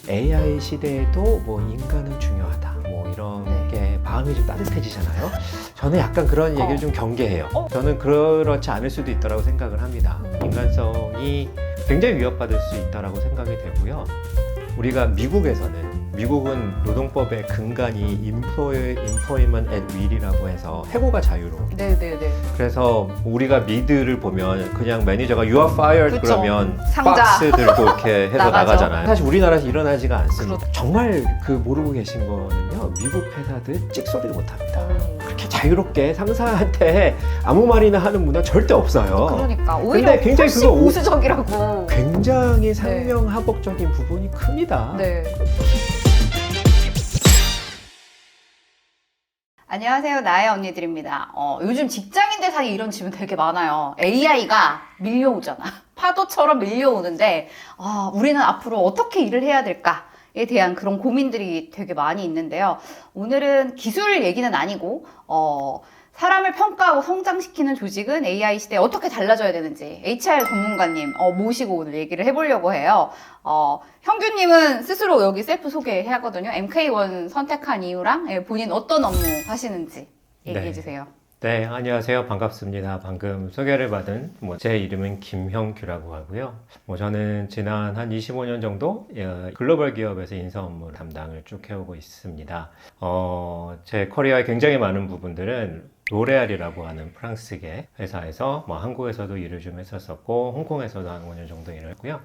AI 시대에도 뭐 인간은 중요하다. 뭐 이런 게 마음이 좀 따뜻해지잖아요. 저는 약간 그런 얘기를 좀 경계해요. 저는 그렇지 않을 수도 있다고 생각을 합니다. 인간성이 굉장히 위협받을 수 있다고 생각이 되고요. 우리가 미국은 노동법의 근간이 employment at will이라고 해서 해고가 자유로워. 네네네. 그래서 우리가 미드를 보면 그냥 매니저가 you are fired 그쵸. 그러면 상자. 박스 들고 이렇게 해서 나가죠. 나가잖아요. 사실 우리나라에서 일어나지가 않습니다. 그렇죠. 정말 그 모르고 계신 거는요. 미국 회사들 찍소리를 못 합니다. 그렇게 자유롭게 상사한테 아무 말이나 하는 문화 절대 없어요. 그러니까 오히려 근데 굉장히 훨씬 그거 보수적이라고. 굉장히 상명하복적인 부분이 큽니다. 네. 안녕하세요. 나의 언니들입니다. 요즘 직장인들 사이에 이런 질문 되게 많아요. AI가 밀려오잖아. 파도처럼 밀려오는데 우리는 앞으로 어떻게 일을 해야 될까에 대한 그런 고민들이 되게 많이 있는데요. 오늘은 기술 얘기는 아니고 사람을 평가하고 성장시키는 조직은 AI 시대에 어떻게 달라져야 되는지 HR 전문가님 모시고 오늘 얘기를 해보려고 해요. 형규님은 스스로 여기 셀프 소개하거든요. MK1 선택한 이유랑 본인 어떤 업무 하시는지 얘기해주세요. 네, 안녕하세요. 반갑습니다. 방금 소개를 받은 제 이름은 김형규라고 하고요. 저는 지난 한 25년 정도 글로벌 기업에서 인사 업무 담당을 쭉 해오고 있습니다. 제 커리어의 굉장히 많은 부분들은 로레알이라고 하는 프랑스계 회사에서 한국에서도 일을 좀 했었었고 홍콩에서도 한 5년 정도 일을 했고요.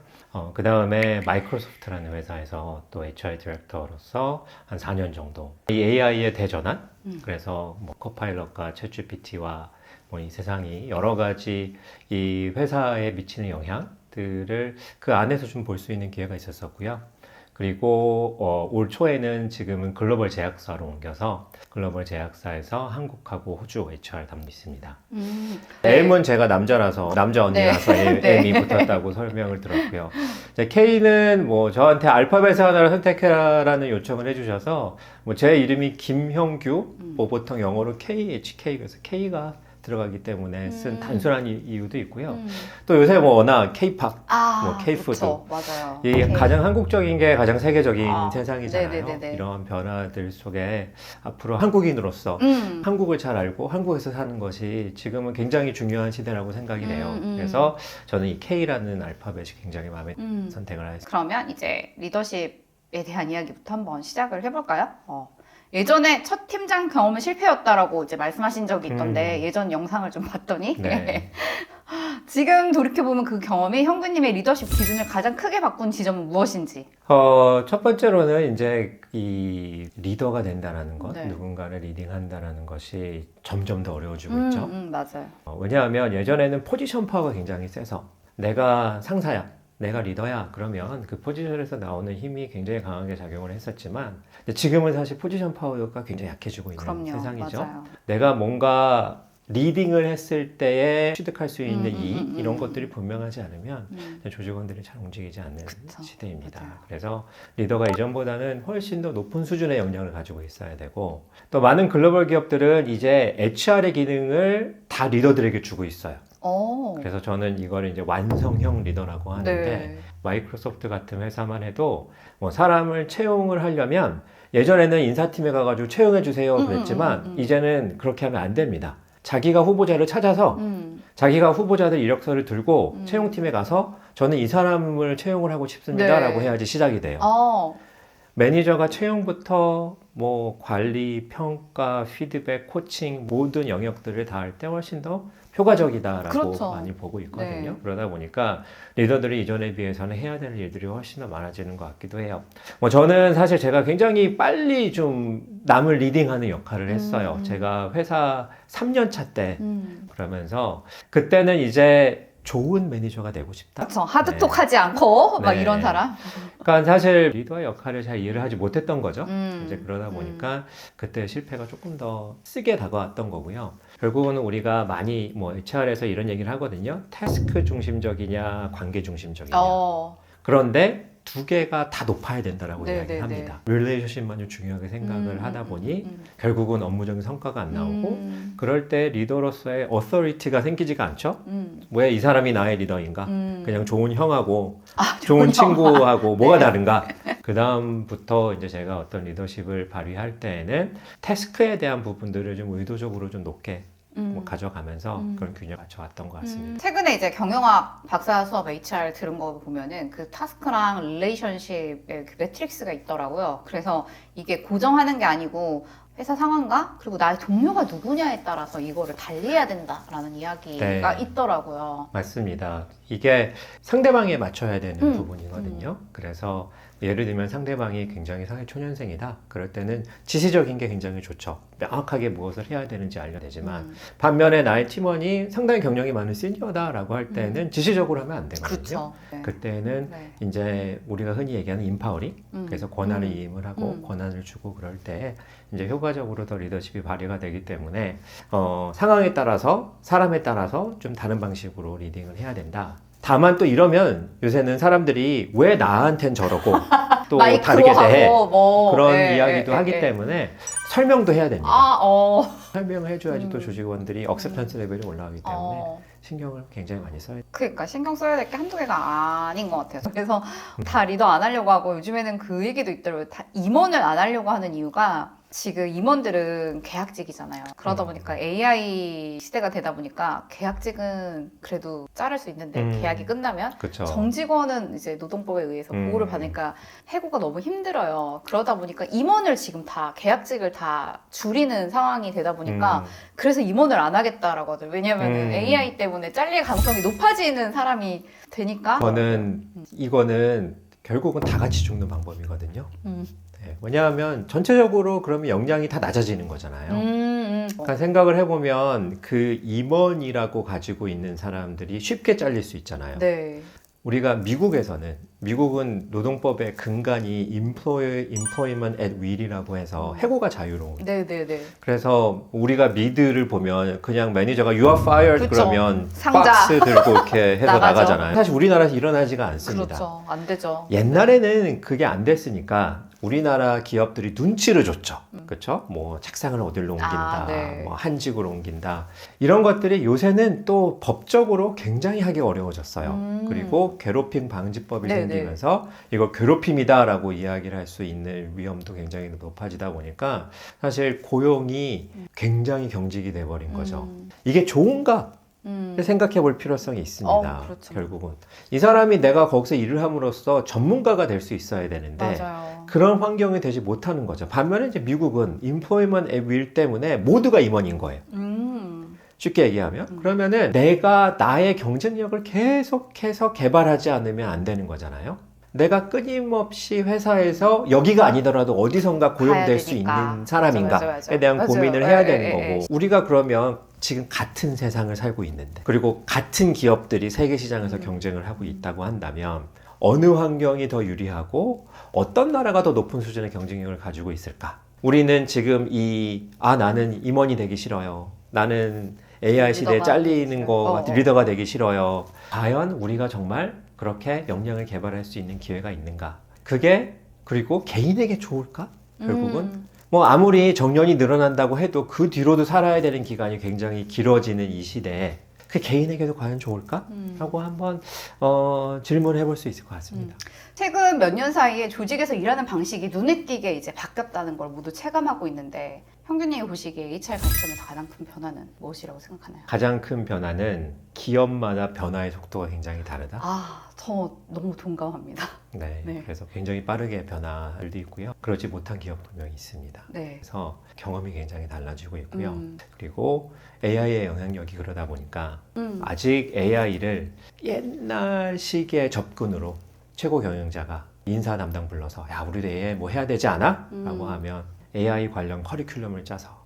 그 다음에 마이크로소프트라는 회사에서 또 HR 디렉터로서 한 4년 정도 이 AI의 대전환 그래서 코파일럿과 챗GPT와 이 세상이 여러 가지 이 회사에 미치는 영향들을 그 안에서 좀 볼 수 있는 기회가 있었었고요. 그리고 올 초에는 지금은 글로벌 제약사로 옮겨서 글로벌 제약사에서 한국하고 호주 HR 담당하고 있습니다. M은 제가 남자라서 남자 언니라서 M이 붙었다고 설명을 들었고요. K는 저한테 알파벳 하나를 선택해라라는 요청을 해주셔서 제 이름이 김형규, 보통 영어로 KHK 그래서 K가 들어가기 때문에 쓴 단순한 이유도 있고요. 또 요새 워낙 K-팝, K-푸드 맞아요. 이 가장 한국적인 게 가장 세계적인 세상이잖아요. 네네네네. 이런 변화들 속에 앞으로 한국인으로서 한국을 잘 알고 한국에서 사는 것이 지금은 굉장히 중요한 시대라고 생각이 돼요. 그래서 저는 이 K라는 알파벳이 굉장히 마음에 선택을 했습니다. 그러면 이제 리더십에 대한 이야기부터 한번 시작을 해볼까요? 예전에 첫 팀장 경험은 실패였다라고 이제 말씀하신 적이 있던데 예전 영상을 좀 봤더니 네. 지금 돌이켜보면 그 경험이 형규님의 리더십 기준을 가장 크게 바꾼 지점은 무엇인지. 첫 번째로는 이제 이 리더가 된다는 것, 누군가를 리딩한다는 것이 점점 더 어려워지고 있죠. 맞아요. 왜냐하면 예전에는 포지션 파워가 굉장히 세서 내가 상사야, 내가 리더야 그러면 그 포지션에서 나오는 힘이 굉장히 강하게 작용을 했었지만 지금은 사실 포지션 파워가 굉장히 약해지고 있는 세상이죠. 맞아요. 내가 뭔가 리딩을 했을 때에 취득할 수 있는 이익 이런 것들이 분명하지 않으면 조직원들이 잘 움직이지 않는 시대입니다. 맞아요. 그래서 리더가 이전보다는 훨씬 더 높은 수준의 역량을 가지고 있어야 되고 또 많은 글로벌 기업들은 이제 HR의 기능을 다 리더들에게 주고 있어요. 그래서 저는 이걸 이제 완성형 리더라고 하는데 마이크로소프트 같은 회사만 해도 사람을 채용을 하려면 예전에는 인사팀에 가가지고 채용해 주세요 그랬지만 이제는 그렇게 하면 안 됩니다. 자기가 후보자를 찾아서 자기가 후보자들 이력서를 들고 채용팀에 가서 저는 이 사람을 채용을 하고 싶습니다 라고 해야지 시작이 돼요. 매니저가 채용부터 관리, 평가, 피드백, 코칭 모든 영역들을 다 할 때 훨씬 더 효과적이다라고 많이 보고 있거든요. 그러다 보니까 리더들이 이전에 비해서는 해야 될 일들이 훨씬 더 많아지는 것 같기도 해요. 저는 사실 제가 굉장히 빨리 좀 남을 리딩하는 역할을 했어요. 제가 회사 3년 차 때 그러면서 그때는 이제 좋은 매니저가 되고 싶다. 그렇죠. 하드톡 하지 않고 막 이런 사람. 그러니까 사실 리더의 역할을 잘 이해를 하지 못했던 거죠. 이제 그러다 보니까 그때 실패가 조금 더 쓰게 다가왔던 거고요. 결국은 우리가 많이 HR에서 이런 얘기를 하거든요. 태스크 중심적이냐, 관계 중심적이냐. 그런데 두 개가 다 높아야 된다라고 네, 이야기합니다. 릴레이션십만을 중요하게 생각을 하다 보니 결국은 업무적인 성과가 안 나오고 그럴 때 리더로서의 어서리티가 생기지가 않죠. 왜 이 사람이 나의 리더인가? 그냥 좋은 형하고 좋은 친구하고 뭐가 다른가? 그 다음부터 이제 제가 어떤 리더십을 발휘할 때에는 태스크에 대한 부분들을 좀 의도적으로 좀 높게 뭐 가져가면서 그런 균형을 맞춰왔던 것 같습니다. 최근에 이제 경영학 박사 수업 HR 들은 거 보면은 그 타스크랑 릴레이션십의 그 매트릭스가 있더라고요. 그래서 이게 고정하는 게 아니고 회사 상황과 그리고 나의 동료가 누구냐에 따라서 이거를 달리해야 된다라는 이야기가 네. 있더라고요. 맞습니다. 이게 상대방에 맞춰야 되는 부분이거든요. 그래서 예를 들면 상대방이 굉장히 사회 초년생이다. 그럴 때는 지시적인 게 굉장히 좋죠. 명확하게 무엇을 해야 되는지 알려내지만 반면에 나의 팀원이 상당히 경력이 많은 시니어다라고 할 때는 지시적으로 하면 안 되거든요. 그렇죠. 네. 그때는 네. 이제 우리가 흔히 얘기하는 인파워링, 그래서 권한을 이임을 하고 권한을 주고 그럴 때 이제 효과적으로 더 리더십이 발휘가 되기 때문에 상황에 따라서 사람에 따라서 좀 다른 방식으로 리딩을 해야 된다. 다만 또 이러면 요새는 사람들이 왜 나한텐 저러고 또 다르게 돼 뭐, 그런 예, 이야기도 예, 하기 예. 때문에 설명도 해야 됩니다. 설명을 해줘야지 또 조직원들이 억셉턴스 레벨이 올라가기 때문에 신경을 굉장히 많이 써야 돼요. 그러니까 신경 써야 될 게 한두 개가 아닌 것 같아요. 그래서 다 리더 안 하려고 하고 요즘에는 그 얘기도 있더라고요. 다 임원을 안 하려고 하는 이유가 지금 임원들은 계약직이잖아요. 그러다 보니까 AI 시대가 되다 보니까 계약직은 그래도 자를 수 있는데 계약이 끝나면 그쵸. 정직원은 이제 노동법에 의해서 보호를 받으니까 해고가 너무 힘들어요. 그러다 보니까 임원을 지금 다 계약직을 다 줄이는 상황이 되다 보니까 그래서 임원을 안 하겠다라고 하더라고요. 왜냐하면 AI 때문에 잘릴 가능성이 높아지는 사람이 되니까. 저는 이거는 결국은 다 같이 죽는 방법이거든요. 네, 왜냐하면 전체적으로 그러면 역량이 다 낮아지는 거잖아요. 그러니까 생각을 해보면 그 임원이라고 가지고 있는 사람들이 쉽게 잘릴 수 있잖아요. 네. 우리가 미국은 노동법의 근간이 employment at will이라고 해서 해고가 자유로운. 네네네. 그래서 우리가 미드를 보면 그냥 매니저가 you are fired 그쵸. 그러면 상자. 박스 들고 이렇게 해서 나가죠. 나가잖아요. 사실 우리나라에서 일어나지가 않습니다. 그렇죠. 안 되죠. 옛날에는 그게 안 됐으니까 우리나라 기업들이 눈치를 줬죠. 그렇죠? 뭐 책상을 어디로 옮긴다, 네. 뭐 한직으로 옮긴다. 이런 것들이 요새는 또 법적으로 굉장히 하기 어려워졌어요. 그리고 괴롭힘 방지법이 네네. 생기면서 이거 괴롭힘이다라고 이야기를 할 수 있는 위험도 굉장히 높아지다 보니까 사실 고용이 굉장히 경직이 돼버린 거죠. 이게 좋은가? 생각해 볼 필요성이 있습니다. 그렇죠. 결국은 이 사람이 내가 거기서 일을 함으로써 전문가가 될 수 있어야 되는데 맞아요. 그런 환경이 되지 못하는 거죠. 반면에 이제 미국은 employment at will 때문에 모두가 임원인 거예요. 쉽게 얘기하면 그러면은 내가 나의 경쟁력을 계속해서 개발하지 않으면 안 되는 거잖아요. 내가 끊임없이 회사에서 여기가 아니더라도 어디선가 고용될 수 되니까. 있는 사람인가에 맞아. 대한 맞아요. 고민을 해야 예, 되는 예, 거고 예. 우리가 그러면 지금 같은 세상을 살고 있는데 그리고 같은 기업들이 세계 시장에서 경쟁을 하고 있다고 한다면 어느 환경이 더 유리하고 어떤 나라가 더 높은 수준의 경쟁력을 가지고 있을까? 우리는 지금 나는 임원이 되기 싫어요. 나는 AI 시대에 리더가 잘리는 되기 거 싫어요. 리더가 되기 싫어요. 과연 우리가 정말 그렇게 역량을 개발할 수 있는 기회가 있는가? 그게 그리고 개인에게 좋을까? 결국은 뭐 아무리 정년이 늘어난다고 해도 그 뒤로도 살아야 되는 기간이 굉장히 길어지는 이 시대에 그 개인에게도 과연 좋을까? 라고 한번 질문해 볼 수 있을 것 같습니다. 최근 몇 년 사이에 조직에서 일하는 방식이 눈에 띄게 이제 바뀌었다는 걸 모두 체감하고 있는데 형규님이 보시기에 HR 관점에서 가장 큰 변화는 무엇이라고 생각하나요? 가장 큰 변화는 기업마다 변화의 속도가 굉장히 다르다. 저 너무 동감합니다. 네, 네. 그래서 굉장히 빠르게 변화들도 있고요. 그러지 못한 기업도 분명히 있습니다. 네. 그래서 경험이 굉장히 달라지고 있고요. 그리고 AI의 영향력이 그러다 보니까 아직 AI를 옛날식의 접근으로 최고 경영자가 인사 담당 불러서 야 우리도 AI 뭐 해야 되지 않아? 라고 하면 AI 관련 커리큘럼을 짜서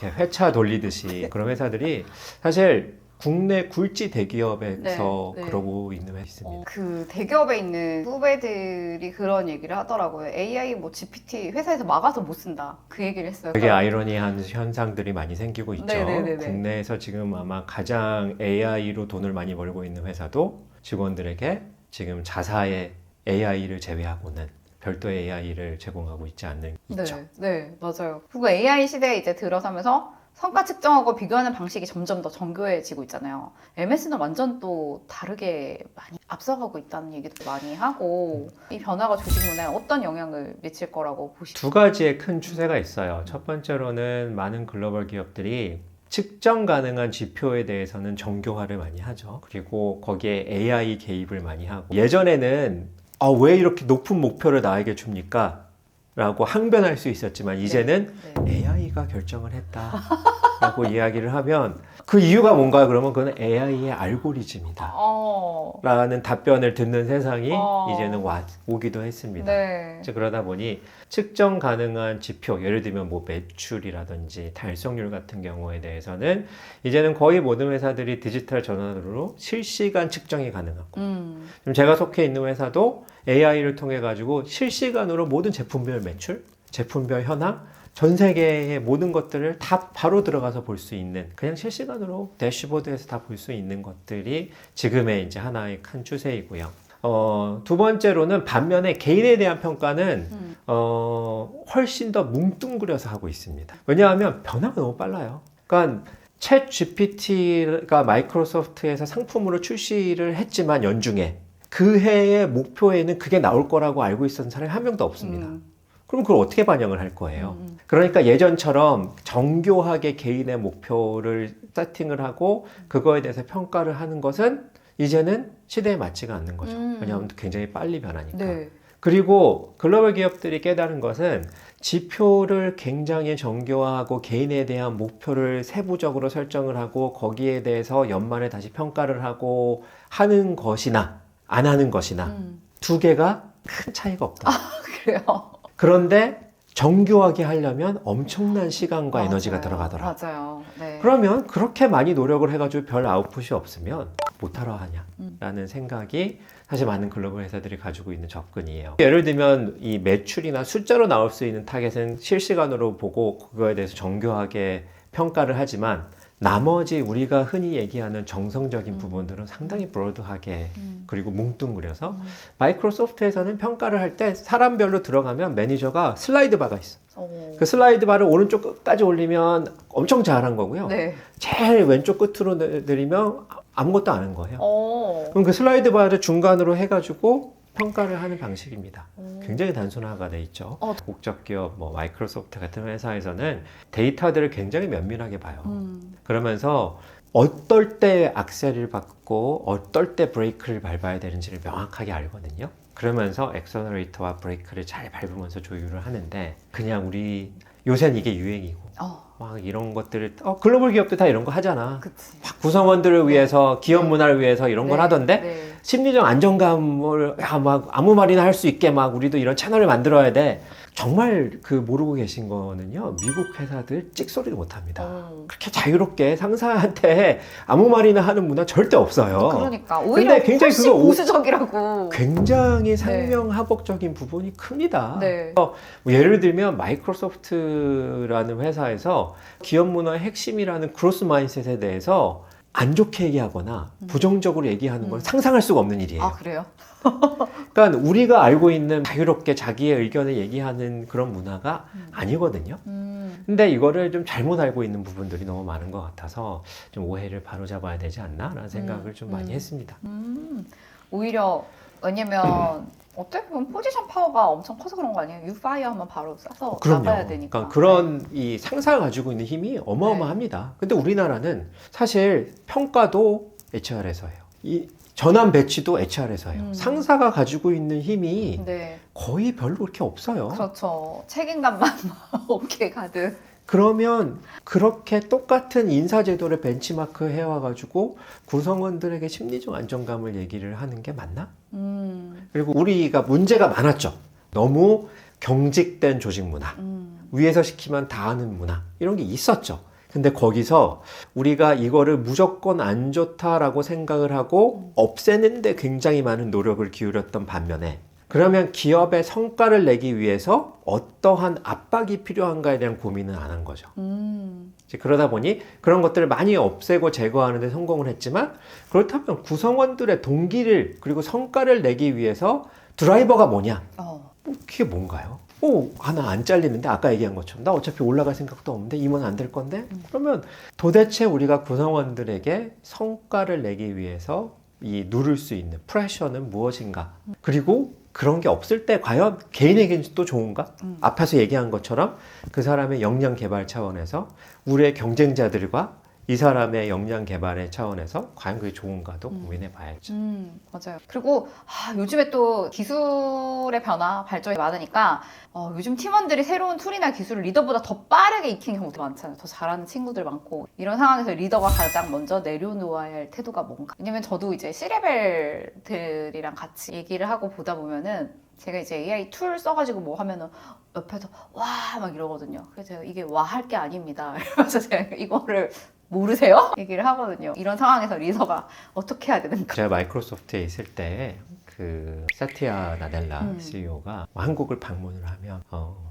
이렇게 회차 돌리듯이 그런 회사들이 사실 국내 굴지 대기업에서 네. 그러고 있는 회사 있습니다. 그 대기업에 있는 후배들이 그런 얘기를 하더라고요. AI 뭐 GPT 회사에서 막아서 못 쓴다. 그 얘기를 했어요. 되게 아이러니한 현상들이 많이 생기고 있죠. 네네네네. 국내에서 지금 아마 가장 AI로 돈을 많이 벌고 있는 회사도 직원들에게 지금 자사의 AI를 제외하고는 별도의 AI를 제공하고 있지 않는 있죠. 네, 맞아요. 그리고 AI 시대에 이제 들어서면서 성과 측정하고 비교하는 방식이 점점 더 정교해지고 있잖아요. MS는 완전 또 다르게 많이 앞서가고 있다는 얘기도 많이 하고 이 변화가 조직 문화에 어떤 영향을 미칠 거라고 보시죠? 두 가지의 큰 추세가 있어요. 첫 번째로는 많은 글로벌 기업들이 측정 가능한 지표에 대해서는 정교화를 많이 하죠. 그리고 거기에 AI 개입을 많이 하고 예전에는 왜 이렇게 높은 목표를 나에게 줍니까? 라고 항변할 수 있었지만 이제는 AI가 결정을 했다 라고 이야기를 하면 그 이유가 뭔가 그러면 그건 AI의 알고리즘이다 라는 답변을 듣는 세상이 이제는 오기도 했습니다. 이제 그러다 보니 측정 가능한 지표, 예를 들면 뭐 매출이라든지 달성률 같은 경우에 대해서는 이제는 거의 모든 회사들이 디지털 전환으로 실시간 측정이 가능하고 지금 제가 속해 있는 회사도 AI를 통해 가지고 실시간으로 모든 제품별 매출, 제품별 현황, 전 세계의 모든 것들을 다 바로 들어가서 볼 수 있는 그냥 실시간으로 대시보드에서 다 볼 수 있는 것들이 지금의 이제 하나의 큰 추세이고요. 두 번째로는 반면에 개인에 대한 평가는 훨씬 더 뭉뚱그려서 하고 있습니다. 왜냐하면 변화가 너무 빨라요. 그러니까 챗 GPT가 마이크로소프트에서 상품으로 출시를 했지만 연중에 그 해의 목표에는 그게 나올 거라고 알고 있었던 사람이 한 명도 없습니다. 그럼 그걸 어떻게 반영을 할 거예요? 그러니까 예전처럼 정교하게 개인의 목표를 세팅을 하고 그거에 대해서 평가를 하는 것은 이제는 시대에 맞지가 않는 거죠. 왜냐하면 굉장히 빨리 변하니까. 그리고 글로벌 기업들이 깨달은 것은 지표를 굉장히 정교화하고 개인에 대한 목표를 세부적으로 설정을 하고 거기에 대해서 연말에 다시 평가를 하고 하는 것이나 안 하는 것이나 두 개가 큰 차이가 없다. 그래요? 그런데 정교하게 하려면 엄청난 시간과 에너지가 들어가더라. 맞아요. 그러면 그렇게 많이 노력을 해가지고 별 아웃풋이 없으면 못하러 하냐? 라는 생각이 사실 많은 글로벌 회사들이 가지고 있는 접근이에요. 예를 들면 이 매출이나 숫자로 나올 수 있는 타겟은 실시간으로 보고 그거에 대해서 정교하게 평가를 하지만 나머지 우리가 흔히 얘기하는 정성적인 부분들은 상당히 브로드하게 그리고 뭉뚱그려서 마이크로소프트에서는 평가를 할 때 사람별로 들어가면 매니저가 슬라이드 바가 있어. 그 슬라이드 바를 오른쪽 끝까지 올리면 엄청 잘한 거고요. 제일 왼쪽 끝으로 내리면 아무것도 안 한 거예요. 그럼 그 슬라이드 바를 중간으로 해가지고 평가를 하는 방식입니다. 굉장히 단순화가 돼 있죠. 국적 기업, 마이크로소프트 같은 회사에서는 데이터들을 굉장히 면밀하게 봐요. 그러면서 어떨 때 악셀을 밟고 어떨 때 브레이크를 밟아야 되는지를 명확하게 알거든요. 그러면서 액셀러레이터와 브레이크를 잘 밟으면서 조율을 하는데 그냥 우리 요새는 이게 유행이고 막 이런 것들을 글로벌 기업도 다 이런 거 하잖아. 막 구성원들을 위해서 기업 문화를 위해서 이런 걸 하던데 심리적 안정감을 막 아무 말이나 할 수 있게 막 우리도 이런 채널을 만들어야 돼. 정말 그 모르고 계신 거는요, 미국 회사들 찍소리도 못 합니다. 그렇게 자유롭게 상사한테 아무 말이나 하는 문화 절대 없어요. 그러니까 오히려 근데 굉장히 훨씬 그거 보수적이라고. 굉장히 상명하복적인 부분이 큽니다. 예를 들면 마이크로소프트라는 회사에서 기업 문화의 핵심이라는 그로스 마인셋에 대해서 안 좋게 얘기하거나 부정적으로 얘기하는 건 상상할 수가 없는 일이에요. 그래요? 그러니까 우리가 알고 있는 자유롭게 자기의 의견을 얘기하는 그런 문화가 아니거든요. 근데 이거를 좀 잘못 알고 있는 부분들이 너무 많은 것 같아서 좀 오해를 바로잡아야 되지 않나? 라는 생각을 좀 많이 했습니다. 오히려 왜냐면 어때? 그럼 포지션 파워가 엄청 커서 그런 거 아니에요? 유파이어 하면 바로 싸서 나가야 되니까. 그러니까 그런 이 상사가 가지고 있는 힘이 어마어마합니다. 근데 우리나라는 사실 평가도 HR에서 해요. 이 전환 배치도 HR에서 해요. 상사가 가지고 있는 힘이 거의 별로 그렇게 없어요. 그렇죠. 책임감만 어깨 가득. 그러면 그렇게 똑같은 인사제도를 벤치마크 해와가지고 구성원들에게 심리적 안정감을 얘기를 하는 게 맞나? 그리고 우리가 문제가 많았죠. 너무 경직된 조직 문화, 위에서 시키면 다 하는 문화, 이런 게 있었죠. 근데 거기서 우리가 이거를 무조건 안 좋다라고 생각을 하고 없애는데 굉장히 많은 노력을 기울였던 반면에 그러면 기업의 성과를 내기 위해서 어떠한 압박이 필요한가에 대한 고민은 안 한 거죠. 그러다 보니 그런 것들을 많이 없애고 제거하는 데 성공을 했지만 그렇다면 구성원들의 동기를 그리고 성과를 내기 위해서 드라이버가 뭐냐? 그게 뭔가요? 나 안 잘리는데 아까 얘기한 것처럼 나 어차피 올라갈 생각도 없는데 임원 안 될 건데? 그러면 도대체 우리가 구성원들에게 성과를 내기 위해서 이 누를 수 있는 프레셔는 무엇인가? 그리고 그런 게 없을 때 과연 개인에게는 또 좋은가? 앞에서 얘기한 것처럼 그 사람의 역량 개발 차원에서 우리의 경쟁자들과 이 사람의 역량 개발의 차원에서 과연 그게 좋은가도 고민해 봐야죠. 맞아요. 그리고 요즘에 또 기술의 변화, 발전이 많으니까 요즘 팀원들이 새로운 툴이나 기술을 리더보다 더 빠르게 익히는 경우도 많잖아요. 더 잘하는 친구들 많고 이런 상황에서 리더가 가장 먼저 내려놓아야 할 태도가 뭔가. 왜냐면 저도 이제 C레벨들이랑 같이 얘기를 하고 보다 보면은 제가 이제 AI 툴 써가지고 뭐 하면은 옆에서 와 막 이러거든요. 그래서 제가 이게 와 할 게 아닙니다. 이러면서 제가 이거를 모르세요? 얘기를 하거든요. 이런 상황에서 리더가 어떻게 해야 되는가? 제가 마이크로소프트에 있을 때 그 사티아 나델라 CEO가 한국을 방문을 하면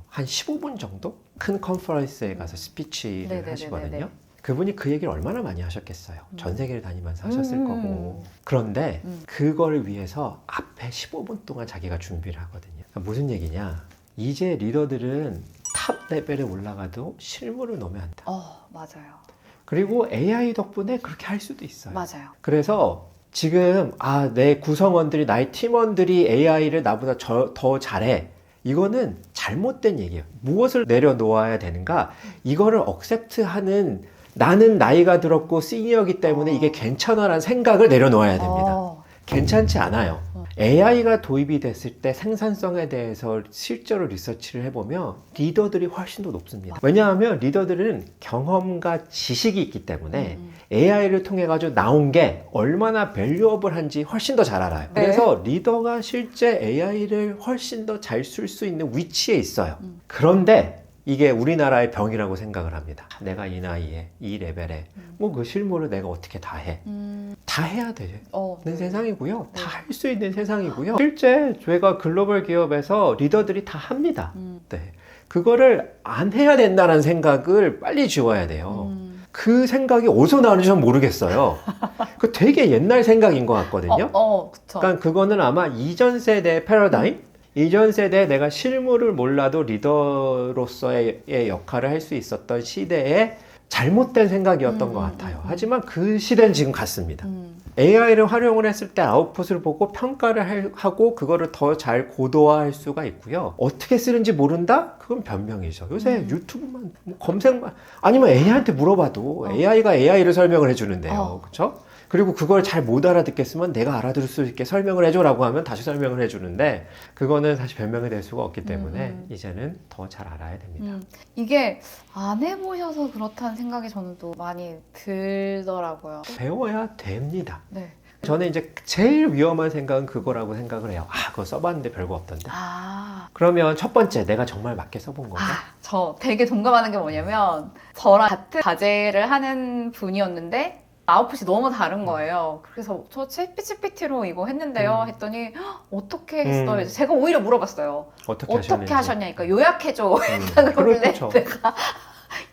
한 15분 정도 큰 컨퍼런스에 가서 스피치를 네네네네네. 하시거든요. 그분이 그 얘기를 얼마나 많이 하셨겠어요. 전 세계를 다니면서 하셨을 거고. 그런데 그걸 위해서 앞에 15분 동안 자기가 준비를 하거든요. 무슨 얘기냐? 이제 리더들은 탑 레벨에 올라가도 실무를 놓으면 안 돼. 맞아요. 그리고 AI 덕분에 그렇게 할 수도 있어요. 맞아요. 그래서 지금 내 구성원들이 나의 팀원들이 AI를 나보다 더 잘해. 이거는 잘못된 얘기예요. 무엇을 내려놓아야 되는가? 이거를 억셉트하는 나는 나이가 들었고 시니어이기 때문에 이게 괜찮아라는 생각을 내려놓아야 됩니다. 괜찮지 않아요. AI가 도입이 됐을 때 생산성에 대해서 실제로 리서치를 해보면 리더들이 훨씬 더 높습니다. 왜냐하면 리더들은 경험과 지식이 있기 때문에 AI를 통해 가지고 나온 게 얼마나 밸류어블한지 훨씬 더 잘 알아요. 네. 그래서 리더가 실제 AI를 훨씬 더 잘 쓸 수 있는 위치에 있어요. 그런데 이게 우리나라의 병이라고 생각을 합니다. 내가 이 나이에 이 레벨에 뭐 그 실무를 내가 어떻게 다 해. 다 해야 되는 네. 세상이고요. 다 할 수 있는 세상이고요. 실제 저희가 글로벌 기업에서 리더들이 다 합니다. 네. 그거를 안 해야 된다는 생각을 빨리 지워야 돼요. 그 생각이 어디서 나오는지 전 모르겠어요. 그 되게 옛날 생각인 것 같거든요. 그쵸. 그러니까 그거는 아마 이전 세대의 패러다임? 이전 세대에 내가 실무를 몰라도 리더로서의 역할을 할 수 있었던 시대에 잘못된 생각이었던 것 같아요. 하지만 그 시대는 지금 갔습니다. AI를 활용을 했을 때 아웃풋을 보고 평가를 하고 그거를 더 잘 고도화할 수가 있고요. 어떻게 쓰는지 모른다? 그건 변명이죠. 요새 유튜브만 검색만 아니면 AI한테 물어봐도 AI가 AI를 설명을 해주는데요. 그렇죠? 그리고 그걸 잘 못 알아듣겠으면 내가 알아들을 수 있게 설명을 해줘라고 하면 다시 설명을 해주는데 그거는 사실 변명이 될 수가 없기 때문에 이제는 더 잘 알아야 됩니다. 이게 안 해보셔서 그렇다는 생각이 저는 또 많이 들더라고요. 배워야 됩니다. 네. 저는 이제 제일 위험한 생각은 그거라고 생각을 해요. 그거 써봤는데 별거 없던데. 그러면 첫 번째, 내가 정말 맞게 써본 건가? 저 되게 동감하는 게 뭐냐면 저랑 같은 과제를 하는 분이었는데 아웃풋이 너무 다른 거예요. 그래서 저 챗GPT로 이거 했는데요. 했더니 어떻게 했어요? 제가 오히려 물어봤어요. 어떻게 하셨냐니까 요약해줘. 그러길래 그렇죠. 내가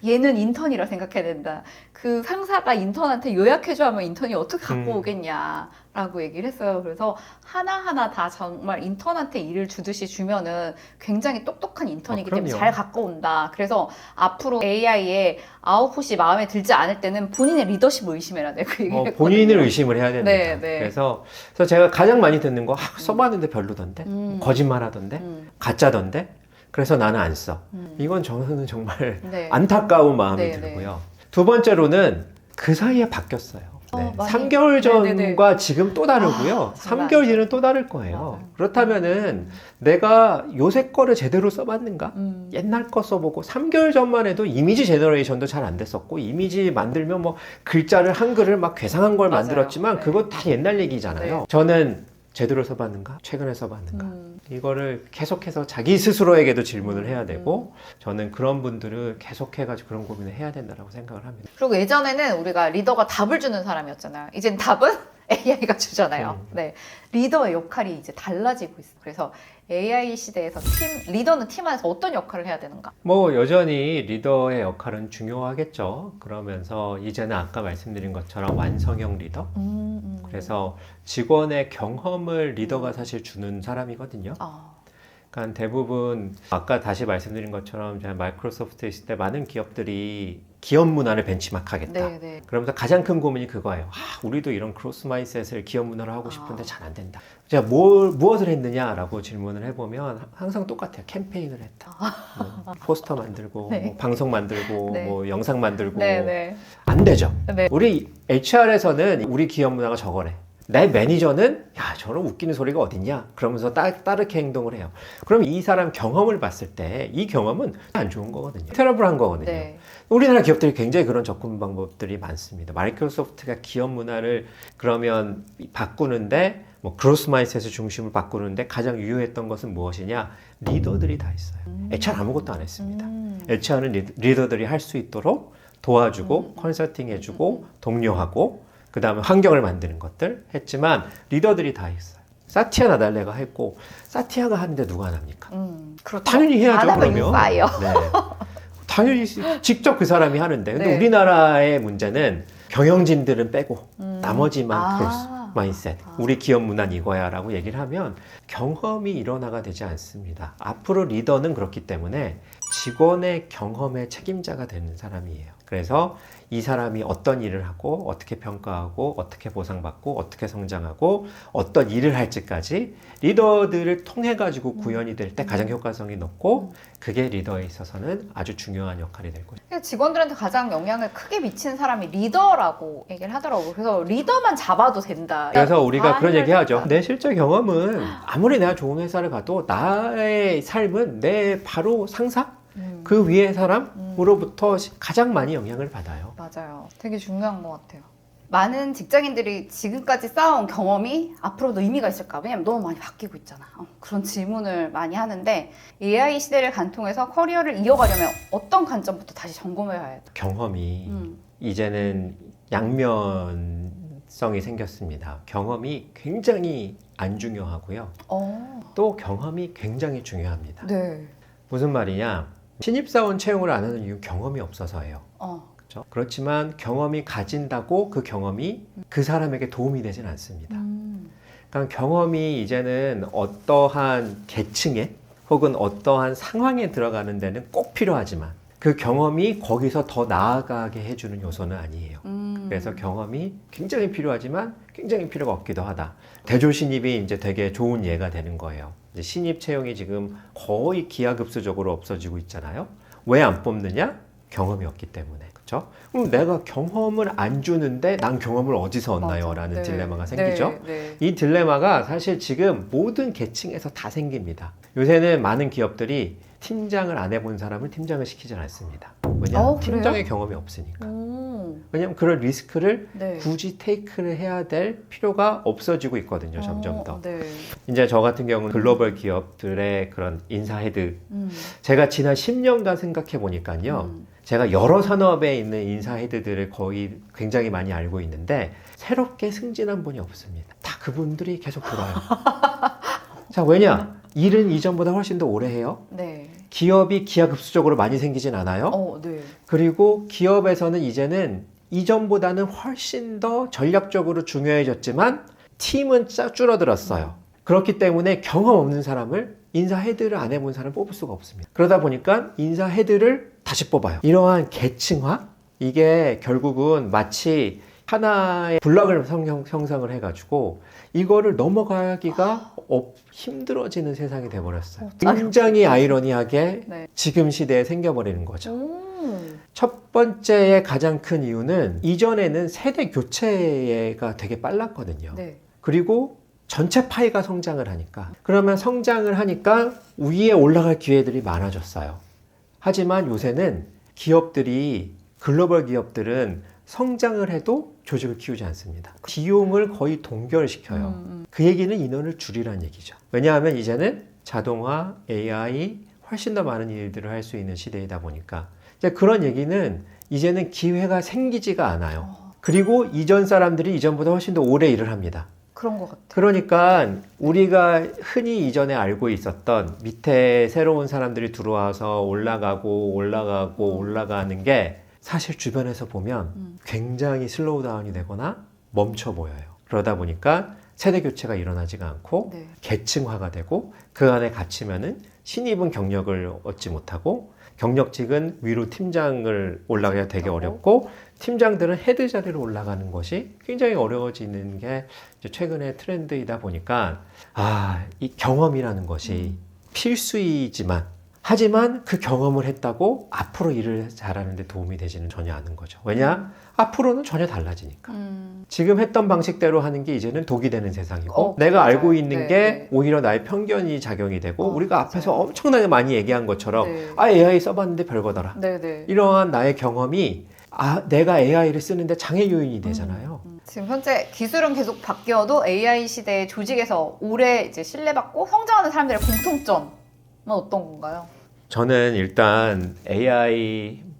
얘는 인턴이라 생각해야 된다. 그 상사가 인턴한테 요약해줘 하면 인턴이 어떻게 갖고 오겠냐라고 얘기를 했어요. 그래서 하나하나 다 정말 인턴한테 일을 주듯이 주면은 굉장히 똑똑한 인턴이기 때문에 잘 갖고 온다. 그래서 앞으로 AI의 아웃풋이 마음에 들지 않을 때는 본인의 리더십을 의심해야 돼. 그 얘기를 본인을 의심을 해야 됩니다. 네. 그래서 제가 가장 많이 듣는 거 써봤는데 별로던데 거짓말하던데 가짜던데 그래서 나는 안 써. 이건 저는 정말 안타까운 마음이 들고요. 두 번째로는 그 사이에 바뀌었어요. 3개월 전과 지금 또 다르고요. 3개월 뒤는 또 다를 거예요. 그렇다면은 내가 요새 거를 제대로 써봤는가? 옛날 거 써보고 3개월 전만 해도 이미지 제너레이션도 잘 안 됐었고 이미지 만들면 뭐 글자를 한글을 막 괴상한 걸 만들었지만 그거 다 옛날 얘기잖아요. 저는 제대로 써봤는가? 최근에 써봤는가? 이거를 계속해서 자기 스스로에게도 질문을 해야 되고 저는 그런 분들을 계속해가지고 그런 고민을 해야 된다고 생각을 합니다. 그리고 예전에는 우리가 리더가 답을 주는 사람이었잖아요. 이젠 답은 AI가 주잖아요. 네. 리더의 역할이 이제 달라지고 있어요. 그래서 AI 시대에서 리더는 팀 안에서 어떤 역할을 해야 되는가? 뭐 여전히 리더의 역할은 중요하겠죠. 그러면서 이제는 아까 말씀드린 것처럼 완성형 리더. 그래서 직원의 경험을 리더가 사실 주는 사람이거든요. 그러니까 대부분 아까 다시 말씀드린 것처럼 제가 마이크로소프트에 있을 때 많은 기업들이 기업 문화를 벤치마크하겠다. 네네. 그러면서 가장 큰 고민이 그거예요. 우리도 이런 크로스 마인셋을 기업 문화로 하고 싶은데 잘 안 된다. 제가 무엇을 했느냐라고 질문을 해보면 항상 똑같아요. 캠페인을 했다. 뭐 포스터 만들고, 네. 뭐 방송 만들고, 네. 뭐 영상 만들고. 네네. 안 되죠. 네. 우리 HR에서는 우리 기업 문화가 저거래. 내 매니저는 야 저런 웃기는 소리가 어딨냐 그러면서 따르게 행동을 해요. 그럼 이 사람 경험을 봤을 때 이 경험은 안 좋은 거거든요. 트러블한 거거든요. 네. 우리나라 기업들이 굉장히 그런 접근 방법들이 많습니다. 마이크로소프트가 기업 문화를 그러면 바꾸는데 뭐 그로스 마인셋을 중심으로 바꾸는데 가장 유효했던 것은 무엇이냐? 리더들이 다 했어요. HR 아무것도 안 했습니다. HR은 리더들이 할 수 있도록 도와주고 컨설팅 해주고 독려하고 그 다음에 환경을 만드는 것들 했지만 리더들이 다 했어요. 사티아 나달레가 했고 사티아가 하는데 누가 안 합니까? 그렇죠. 당연히 해야죠. 안 하면 그러면. you fire. 네. 당연히 직접 그 사람이 하는데 근데 네. 우리나라의 문제는 경영진들은 빼고 나머지만 크로스 마인셋 우리 기업 문화는 이거야 라고 얘기를 하면 경험이 일어나가 되지 않습니다. 앞으로 리더는 그렇기 때문에 직원의 경험의 책임자가 되는 사람이에요. 그래서 이 사람이 어떤 일을 하고 어떻게 평가하고 어떻게 보상받고 어떻게 성장하고 어떤 일을 할지까지 리더들을 통해 가지고 구현이 될 때 가장 효과성이 높고 그게 리더에 있어서는 아주 중요한 역할이 될 거죠. 직원들한테 가장 영향을 크게 미치는 사람이 리더라고 얘기를 하더라고요. 그래서 리더만 잡아도 된다. 그래서 우리가 그런 얘기 하죠. 된다. 내 실제 경험은 아무리 내가 좋은 회사를 가도 나의 삶은 내 바로 상사? 그 위의 사람으로부터 가장 많이 영향을 받아요. 맞아요. 되게 중요한 것 같아요. 많은 직장인들이 지금까지 쌓아온 경험이 앞으로도 의미가 있을까? 왜냐면 너무 많이 바뀌고 있잖아. 그런 질문을 많이 하는데 AI 시대를 관통해서 커리어를 이어가려면 어떤 관점부터 다시 점검해야 해요? 경험이 이제는 양면성이 생겼습니다. 경험이 굉장히 안 중요하고요. 또 경험이 굉장히 중요합니다. 네. 무슨 말이냐? 신입사원 채용을 안 하는 이유 경험이 없어서예요. 그렇죠? 그렇지만 경험이 가진다고 그 경험이 그 사람에게 도움이 되진 않습니다. 그러니까 경험이 이제는 어떠한 계층에 혹은 어떠한 상황에 들어가는 데는 꼭 필요하지만 그 경험이 거기서 더 나아가게 해주는 요소는 아니에요. 그래서 경험이 굉장히 필요하지만 굉장히 필요가 없기도 하다. 대졸 신입이 이제 되게 좋은 예가 되는 거예요. 이제 신입 채용이 지금 거의 기하급수적으로 없어지고 있잖아요. 왜 안 뽑느냐? 경험이 없기 때문에. 그렇죠? 그럼 내가 경험을 안 주는데 난 경험을 어디서 얻나요? 라는 네. 딜레마가 생기죠. 네. 이 딜레마가 사실 지금 모든 계층에서 다 생깁니다. 요새는 많은 기업들이 팀장을 안 해본 사람을 팀장을 시키지 않습니다. 왜냐하면 팀장의 경험이 없으니까. 왜냐하면 그런 리스크를 네. 굳이 테이크를 해야 될 필요가 없어지고 있거든요. 점점 더. 네. 이제 저 같은 경우는 글로벌 기업들의 그런 인사 헤드. 제가 지난 10년간 생각해 보니까요. 제가 여러 산업에 있는 인사 헤드들을 거의 굉장히 많이 알고 있는데 새롭게 승진한 분이 없습니다. 다 그분들이 계속 돌아요. 자, 왜냐? 일은 이전보다 훨씬 더 오래 해요. 네. 기업이 기하급수적으로 많이 생기진 않아요. 네. 그리고 기업에서는 이제는 이전보다는 훨씬 더 전략적으로 중요해졌지만 팀은 줄어들었어요. 그렇기 때문에 경험 없는 사람을 인사 헤드를 안 해본 사람을 뽑을 수가 없습니다. 그러다 보니까 인사 헤드를 다시 뽑아요. 이러한 계층화? 이게 결국은 마치 하나의 블럭을 형성을 해가지고 이거를 넘어가기가 힘들어지는 세상이 돼버렸어요. 굉장히 아이러니하게 네. 지금 시대에 생겨버리는 거죠. 첫 번째의 가장 큰 이유는 이전에는 세대 교체가 되게 빨랐거든요. 네. 그리고 전체 파이가 성장을 하니까 그러면 성장을 하니까 위에 올라갈 기회들이 많아졌어요. 하지만 요새는 기업들이 글로벌 기업들은 성장을 해도 조직을 키우지 않습니다. 비용을 거의 동결시켜요. 그 얘기는 인원을 줄이라는 얘기죠. 왜냐하면 이제는 자동화, AI 훨씬 더 많은 일들을 할 수 있는 시대이다 보니까 이제 그런 얘기는 이제는 기회가 생기지가 않아요. 그리고 이전 사람들이 이전보다 훨씬 더 오래 일을 합니다. 그런 것 같아. 그러니까 우리가 흔히 이전에 알고 있었던 밑에 새로운 사람들이 들어와서 올라가는 게 사실 주변에서 보면 굉장히 슬로우 다운이 되거나 멈춰 보여요. 그러다 보니까 세대 교체가 일어나지가 않고 네. 계층화가 되고 그 안에 갇히면은 신입은 경력을 얻지 못하고 경력직은 위로 팀장을 올라가야 되게 어렵고 팀장들은 헤드 자리로 올라가는 것이 굉장히 어려워지는 게 이제 최근의 트렌드이다 보니까 이 경험이라는 것이 필수이지만 하지만 그 경험을 했다고 앞으로 일을 잘하는 데 도움이 되지는 전혀 않은 거죠. 왜냐? 앞으로는 전혀 달라지니까. 지금 했던 방식대로 하는 게 이제는 독이 되는 세상이고 내가 맞아요. 알고 있는 네, 게 네. 오히려 나의 편견이 작용이 되고 우리가 맞아요. 앞에서 엄청나게 많이 얘기한 것처럼 네. AI 써봤는데 별거더라. 네네. 이러한 나의 경험이 내가 AI를 쓰는데 장애 요인이 되잖아요. 지금 현재 기술은 계속 바뀌어도 AI 시대의 조직에서 오래 이제 신뢰받고 성장하는 사람들의 공통점은 어떤 건가요? 저는 일단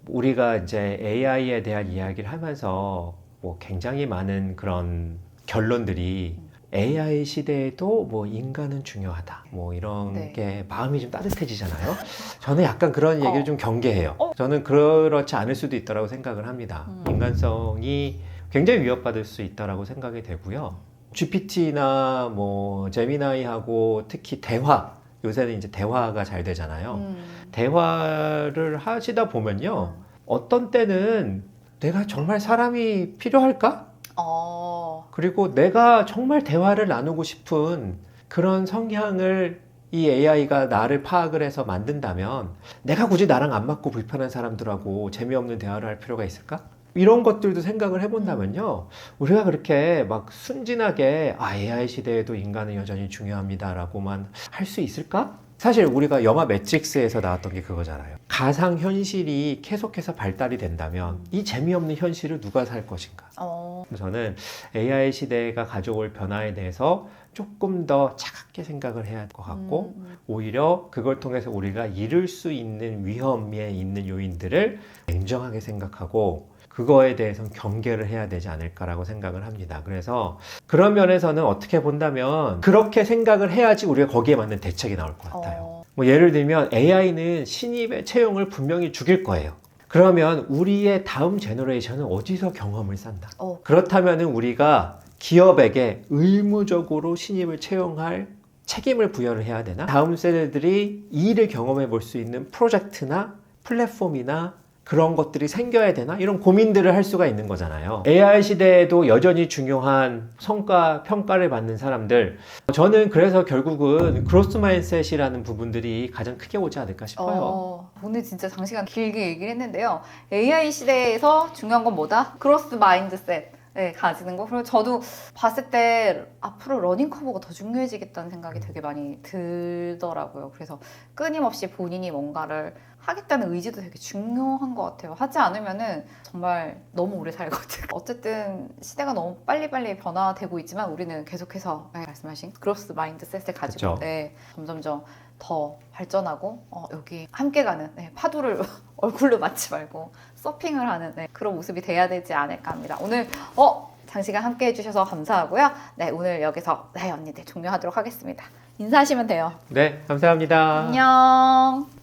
우리가 이제 AI에 대한 이야기를 하면서 뭐 굉장히 많은 그런 결론들이 AI 시대에도 뭐 인간은 중요하다. 뭐 이런 네. 게 마음이 좀 따뜻해지잖아요. 저는 약간 그런 얘기를 좀 경계해요. 어? 저는 그렇지 않을 수도 있다고 생각을 합니다. 인간성이 굉장히 위협받을 수 있다라고 생각이 되고요. GPT나 뭐 제미나이하고 특히 대화, 요새는 이제 대화가 잘 되잖아요. 대화를 하시다 보면요. 어떤 때는 내가 정말 사람이 필요할까? 그리고 내가 정말 대화를 나누고 싶은 그런 성향을 이 AI가 나를 파악을 해서 만든다면 내가 굳이 나랑 안 맞고 불편한 사람들하고 재미없는 대화를 할 필요가 있을까? 이런 것들도 생각을 해본다면요. 우리가 그렇게 막 순진하게 AI 시대에도 인간은 여전히 중요합니다라고만 할 수 있을까? 사실 우리가 영화 매트릭스에서 나왔던 게 그거잖아요. 가상현실이 계속해서 발달이 된다면 이 재미없는 현실을 누가 살 것인가? 저는 AI 시대가 가져올 변화에 대해서 조금 더 차갑게 생각을 해야 할 것 같고 오히려 그걸 통해서 우리가 잃을 수 있는 위험에 있는 요인들을 냉정하게 생각하고 그거에 대해서는 경계를 해야 되지 않을까라고 생각을 합니다. 그래서 그런 면에서는 어떻게 본다면 그렇게 생각을 해야지 우리가 거기에 맞는 대책이 나올 것 같아요. 뭐 예를 들면 AI는 신입의 채용을 분명히 죽일 거예요. 그러면 우리의 다음 제너레이션은 어디서 경험을 쌓나? 그렇다면 우리가 기업에게 의무적으로 신입을 채용할 책임을 부여를 해야 되나? 다음 세대들이 이 일을 경험해 볼 수 있는 프로젝트나 플랫폼이나 그런 것들이 생겨야 되나? 이런 고민들을 할 수가 있는 거잖아요. AI 시대에도 여전히 중요한 성과, 평가를 받는 사람들. 저는 그래서 결국은 그로스 마인셋이라는 부분들이 가장 크게 오지 않을까 싶어요. 오늘 진짜 장시간 길게 얘기를 했는데요. AI 시대에서 중요한 건 뭐다? 그로스 마인드셋. 네, 가지는 거. 그리고 저도 봤을 때 앞으로 러닝 커버가 더 중요해지겠다는 생각이 되게 많이 들더라고요. 그래서 끊임없이 본인이 뭔가를 하겠다는 의지도 되게 중요한 것 같아요. 하지 않으면은 정말 너무 오래 살거든요. 어쨌든 시대가 너무 빨리빨리 변화되고 있지만 우리는 계속해서 말씀하신 그로스 마인드셋을 가지고 점점점 더 발전하고 여기 함께 가는 파도를 얼굴로 맞지 말고 서핑을 하는 그런 모습이 돼야 되지 않을까 합니다. 오늘 장시간 함께 해주셔서 감사하고요. 오늘 여기서 언니들 종료하도록 하겠습니다. 인사하시면 돼요. 네, 감사합니다. 안녕.